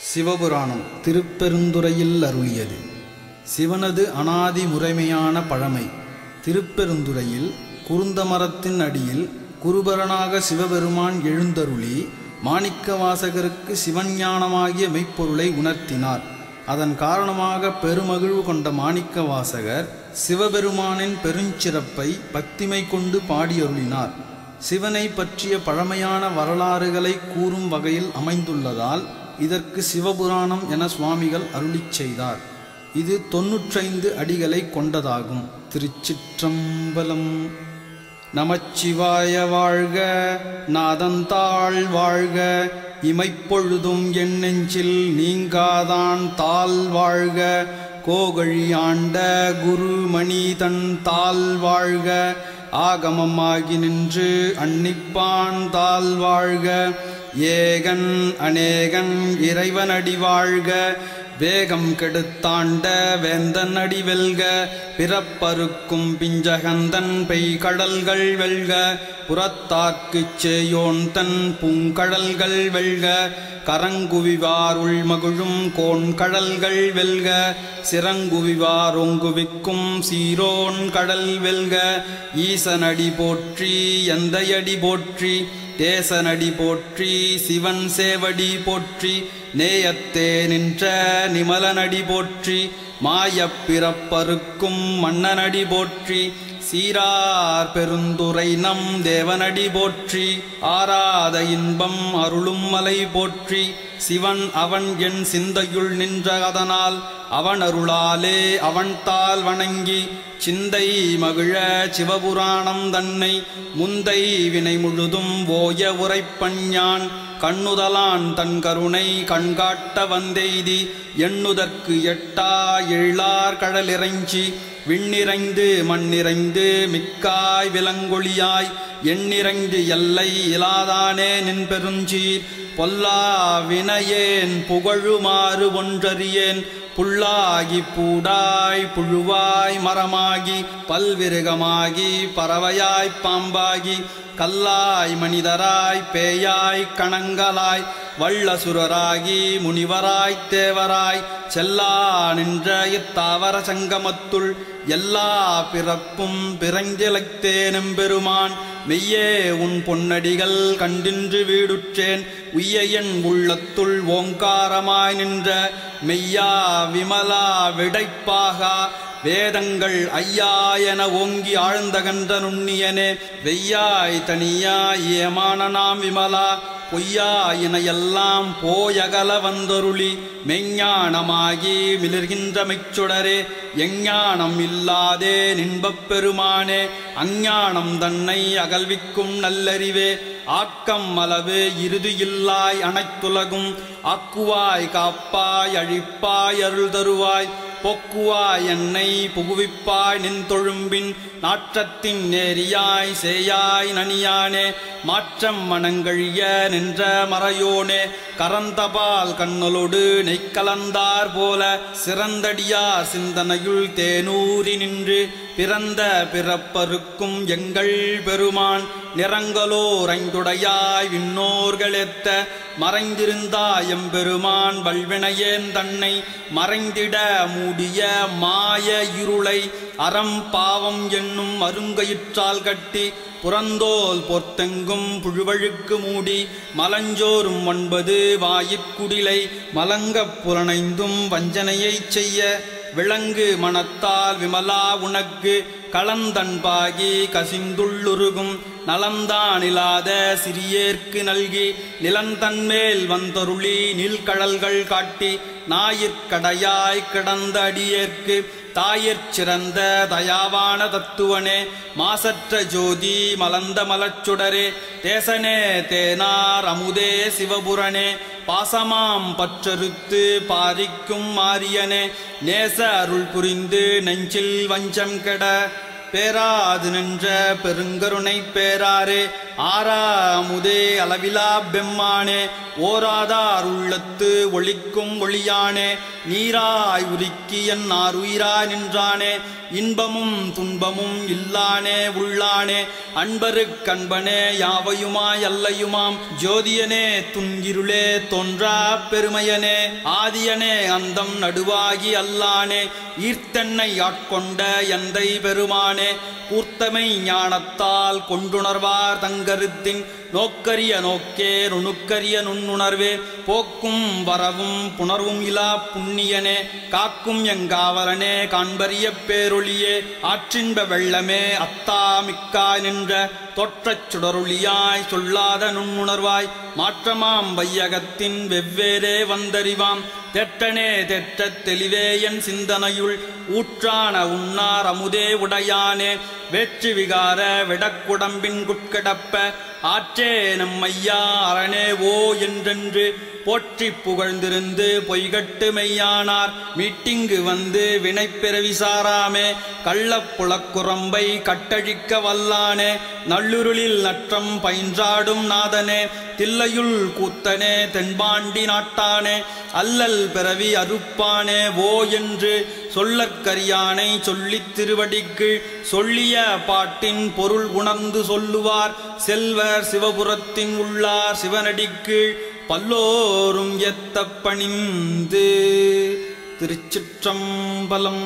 சிவபுராணம் திருப்பெருந்துறையில் அருளியது. சிவனது அனாதி முறைமையான பழமை. திருப்பெருந்துறையில் குருந்தமரத்தின் அடியில் குருபரனாக சிவபெருமான் எழுந்தருளி மாணிக்கவாசகருக்கு சிவஞானமாகிய மெய்ப்பொருளை உணர்த்தினார். அதன் காரணமாக பெருமகிழ்வு கொண்ட மாணிக்கவாசகர் சிவபெருமானின் பெருஞ்சிறப்பை பக்திமை கொண்டு பாடியருளினார். சிவனை பற்றிய பழமையான வரலாறுகளை கூறும் வகையில் அமைந்துள்ளதால் இதற்கு சிவபுராணம் என சுவாமிகள் அருளிச் செய்தார். இது 95 அடிகளை கொண்டதாகும். திருச்சிற்றம்பலம். நமச்சிவாய வாழ்க, நாதந்தாள் வாழ்க, இமைப்பொழுதும் என் நெஞ்சில் நீங்காதான் தாள் வாழ்க, கோகழி ஆண்ட குருமணி தன் தாள் வாழ்க, ஆகமமாகி நின்று அன்னிப்பான் தாள் வாழ்க, ஏகன் அநேகன் இறைவனடி வாழ்க, வேகம் கெடுத்தாண்ட வேந்தன் அடி வெல்க, பிறப்பருக்கும் பிஞ்சகந்தன் பெய்கடல்கள் வெல்க, புறத்தார்க்குச் சேயோன் தன் பூங்கடல்கள் வெல்க, கரங்குவிவார் உள்மகிழும் கோண்கடல்கள் வெல்க, சிறங்குவிவார் ஒங்குவிக்கும் சீரோன் கடல் வெல்க, ஈசனடி போற்றி எந்தையடி போற்றி, தேசனடி போற்றி சிவன் சேவடி போற்றி, நேயத்தே நின்ற நிமலனடி போற்றி, மாயப் பிறப்பருக்கும் மன்னனடி போற்றி, சீரார் பெருந்துறை நம் தேவனடி போற்றி, ஆராத இன்பம் அருளும் மலை போற்றி, சிவன் அவன் என் சிந்தையுள் நின்ற அதனால் அவன் அருளாலே அவன் தாள் வணங்கி, சிந்தை மகிழ சிவபுராணம் தன்னை முந்தை வினை முழுதும் ஓய உரைப்பஞ்ஞான், கண்ணுதலான் தன் கருணை கண்காட்ட வந்தெய்தி, எண்ணுதற்கு எட்டா எழிலார் கடலிறைஞ்சி, விண்ணிறைந்து மண்ணிறைந்து மிக்காய் விலங்கொழியாய், எண்ணிறைந்து எல்லை இலாதானே நின் பெருஞ்சீர், பொல்லா வினையேன் புகழுமாறு ஒன்றறியேன், புல்லாகி பூடாய் புழுவாய் மரமாகி, பல்விருகமாகி பறவையாய் பாம்பாகி, கல்லாய் மனிதராய் பேயாய் கணங்களாய், வள்ளசுரராகி முனிவராய் தேவராய், செல்லா நின்ற இத்தாவர சங்கமத்துள் எல்லா பிறப்பும் பிறந்திலைத்தேனும் பெருமான், மெய்யே உன் பொன்னடிகள் கண்டின்று வீடுற்றேன், உய்ய என் உள்ளத்துள் ஓங்காரமாய் நின்ற மெய்யா விமலா விடைப்பாகா, வேதங்கள் ஐயா என ஓங்கி ஆழ்ந்தகன்ற நுண்ணியனே, வெய்யாய் தனியாய் ஏமான நாம் விமலா, பொய்யாயினையெல்லாம் போயகல வந்தருளி, மெஞ்ஞானமாகி மிளிர்கின்ற மெச்சுடரே, எஞ்ஞானம் இல்லாதே நின்பப் பெருமானே, அஞ்ஞானம் தன்னை அகல்விக்கும் நல்லறிவே, ஆக்கம் அளவு இறுதியில்லாய் அனைத்துலகும், ஆக்குவாய் காப்பாய் அழிப்பாய் அருள் தருவாய், பொக்குவாய் என்னை புகுவிப்பாய் நின் தொழும்பின், நாற்றத்தின் நேரியாய் சேயாய் நனியானே, மாற்றம் மனங்கழிய நின்ற மறையோனே, கரந்தபால் கண்ணலோடு நெய்க்கலந்தார் போல, சிறந்தடியார் சிந்தனையுள் தேனூரி நின்று, பிறந்த பிறப்பருக்கும் எங்கள் பெருமான், நிறங்களோர் ஐந்துடையாய் விண்ணோர்களேத்த, மறைந்திருந்தாய் எம்பெருமான் வல்வினையேன் தன்னை, மறைந்திட மூடிய மாய இருளை அறம் பாவம் என்னும் அருங்கயிற்றால் கட்டி, புறந்தோல் பொர்த்தெங்கும் புழுவழுக்கு மூடி, மலஞ்சோறும் 9 வாயிற்குடிலை மலங்கப் புலனைந்தும் வஞ்சனையைச் செய்ய, விளங்கு மனத்தால் விமலா உனக்கு களந்தன்பாகி கசிந்துள்ளுருகும், நலந்தானிலாத சிறியேற்கு நல்கி, நிலந்தன்மேல் வந்தருளி நீள்கடல்கள் காட்டி, ஞாயிற்கடையாய் கிடந்த அடியேற்கு தாயிற் சிறந்த தயாவான தத்துவனே, மாசற்ற ஜோதி மலர்ந்த மலச்சுடரே, தேசனே தேனார் அமுதே சிவபுரனே, பாசமாம் பற்றறுத்து பாரிக்கும் மாரியனே, நேச அருள் புரிந்து நெஞ்சில் வஞ்சம் கெட, பேராது நின்ற பெருங்கருணை பேராரே, ஆறாமுதே அளவிலா பெம்மானே ஓராதார் உள்ளத்து ஒளிக்கும் ஒளியானே நீராய் உருக்கி என் ஆறுயிராய் நின்றானே இன்பமும் துன்பமும் இல்லானே உள்ளானே அன்பருக்கன்பனே யாவையுமாய் அல்லையுமாம் ஜோதியனே துன்கிருளே தோன்றா பெருமையனே ஆதியனே அந்தம் நடுவாகி அல்லானே ஈர்த்தென்னை ஆட்கொண்ட எந்தை பெருமானே கூர்த்தமை ஞானத்தால் கொண்டுணர்வார் தங்கருத்தின் நோக்கரிய நோக்கே நுணுக்கரிய நுண்ணுணர்வே போக்கும் வரவும் புணர்வும் இலா புண்ணியனே காக்கும் எங்காவலனே காண்பரிய பேரொளியே ஆற்றின்ப வெள்ளமே அத்தா மிக்காய் நின்ற தொற்றச் சுடரொளியாய் சொல்லாத நுண்ணுணர்வாய் மாற்றமாம் வையகத்தின் வெவ்வேறே வந்தறிவாம் தெற்றனே தெற்றத் தெளிவே என் சிந்தனையுள் ஊற்றான உண்ணார் அமுதே உடையானே வேற்று விகார விடக்குடம்பின் குட்கிடப்ப ஆற்றே நம்மையா அரணே ஓ என்றென்று போற்றி புகழ்ந்திருந்து பொய்கட்டு மெய்யானார் மீட்டிங்கு வந்து வினைப்பிறவி சாராமே கள்ளப்புலக்குரம்பை கட்டழிக்க வல்லானே நல்லுருளில் நற்றம் பயின்றாடும் நாதனே தில்லையுள் கூத்தனே தென்பாண்டி நாட்டானே அல்லல் பிறவி அறுப்பானே ஓ என்று சொல்லற்கரியானை சொல்லித் திருவடிக்கு சொல்லிய பாட்டின் பொருள் உணர்ந்து சொல்லுவார் செல்வர் சிவபுரத்தின் உள்ளார் சிவனடிக்கு பல்லோரும் எத்தப்பணிந்து. திருச்சிற்றம்பலம்.